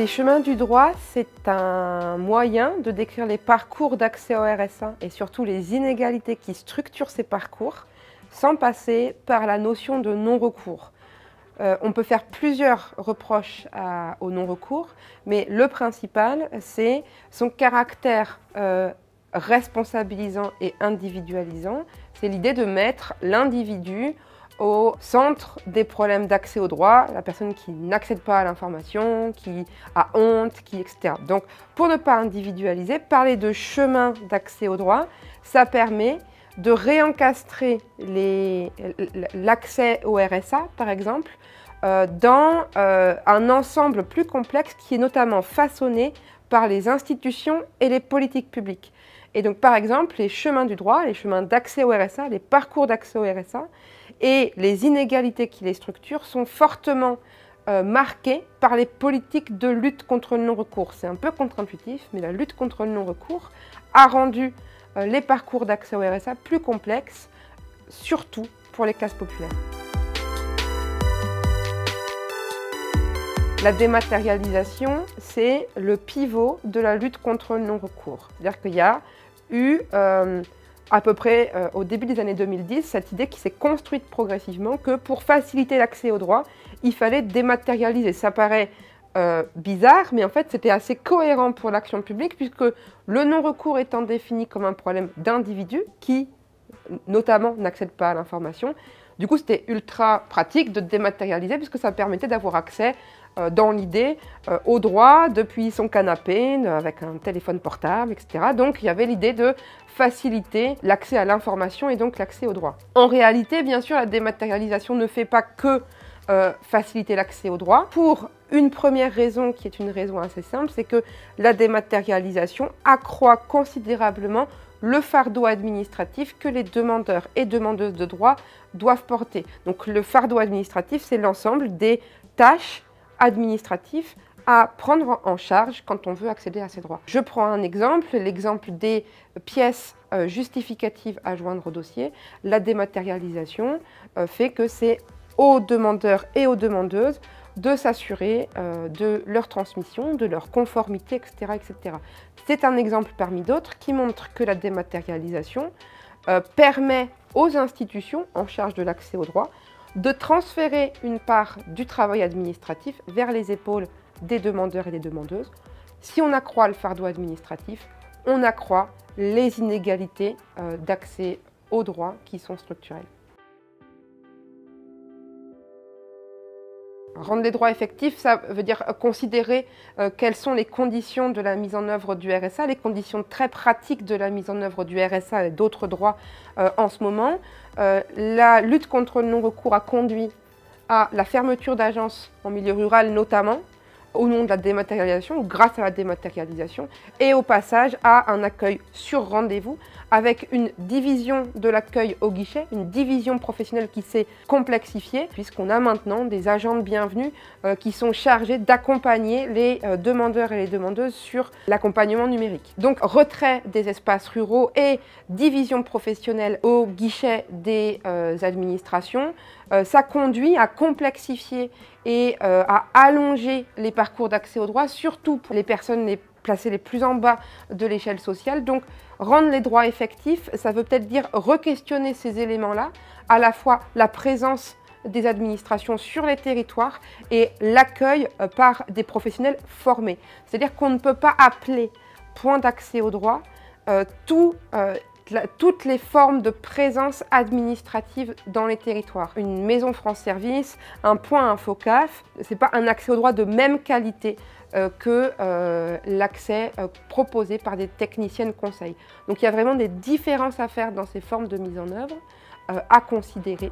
Les chemins du droit, c'est un moyen de décrire les parcours d'accès au RSA et surtout les inégalités qui structurent ces parcours sans passer par la notion de non-recours. On peut faire plusieurs reproches au non-recours, mais le principal, c'est son caractère responsabilisant et individualisant. C'est l'idée de mettre l'individu au centre des problèmes d'accès au droit, la personne qui n'accède pas à l'information, qui a honte, etc. Donc, pour ne pas individualiser, parler de chemin d'accès au droit, ça permet de réencastrer l'accès au RSA, par exemple, dans un ensemble plus complexe qui est notamment façonné par les institutions et les politiques publiques. Et donc, par exemple, les chemins du droit, les chemins d'accès au RSA, les parcours d'accès au RSA et les inégalités qui les structurent sont fortement marqués par les politiques de lutte contre le non-recours. C'est un peu contre-intuitif, mais la lutte contre le non-recours a rendu les parcours d'accès au RSA plus complexes, surtout pour les classes populaires. La dématérialisation, c'est le pivot de la lutte contre le non-recours. C'est-à-dire qu'il y a eu, à peu près au début des années 2010, cette idée qui s'est construite progressivement que pour faciliter l'accès au droit, il fallait dématérialiser. Ça paraît bizarre, mais en fait, c'était assez cohérent pour l'action publique puisque le non-recours étant défini comme un problème d'individus qui, notamment, n'accèdent pas à l'information. Du coup, c'était ultra pratique de dématérialiser puisque ça permettait d'avoir accès dans l'idée au droit depuis son canapé, avec un téléphone portable, etc. Donc il y avait l'idée de faciliter l'accès à l'information et donc l'accès au droit. En réalité, bien sûr, la dématérialisation ne fait pas que faciliter l'accès au droit. Pour une première raison, qui est une raison assez simple, c'est que la dématérialisation accroît considérablement le fardeau administratif que les demandeurs et demandeuses de droit doivent porter. Donc le fardeau administratif, c'est l'ensemble des tâches administratifs à prendre en charge quand on veut accéder à ces droits. Je prends un exemple, l'exemple des pièces justificatives à joindre au dossier. La dématérialisation fait que c'est aux demandeurs et aux demandeuses de s'assurer de leur transmission, de leur conformité, etc. etc. C'est un exemple parmi d'autres qui montre que la dématérialisation permet aux institutions en charge de l'accès au droit de transférer une part du travail administratif vers les épaules des demandeurs et des demandeuses. Si on accroît le fardeau administratif, on accroît les inégalités d'accès aux droits qui sont structurelles. Rendre les droits effectifs, ça veut dire considérer quelles sont les conditions de la mise en œuvre du RSA, les conditions très pratiques de la mise en œuvre du RSA et d'autres droits en ce moment. La lutte contre le non-recours a conduit à la fermeture d'agences en milieu rural notamment, au nom de la dématérialisation ou grâce à la dématérialisation, et au passage à un accueil sur rendez-vous avec une division de l'accueil au guichet, une division professionnelle qui s'est complexifiée puisqu'on a maintenant des agents de bienvenue qui sont chargés d'accompagner les demandeurs et les demandeuses sur l'accompagnement numérique. Donc retrait des espaces ruraux et division professionnelle au guichet des administrations, ça conduit à complexifier et à allonger les parcours d'accès au droit, surtout pour les personnes placées les plus en bas de l'échelle sociale. Donc, rendre les droits effectifs, ça veut peut-être dire re-questionner ces éléments-là, à la fois la présence des administrations sur les territoires et l'accueil par des professionnels formés. C'est-à-dire qu'on ne peut pas appeler point d'accès au droit toutes les formes de présence administrative dans les territoires. Une maison France Service, un point Infocaf, ce n'est pas un accès au droit de même qualité que l'accès proposé par des techniciennes conseils. Donc il y a vraiment des différences à faire dans ces formes de mise en œuvre à considérer.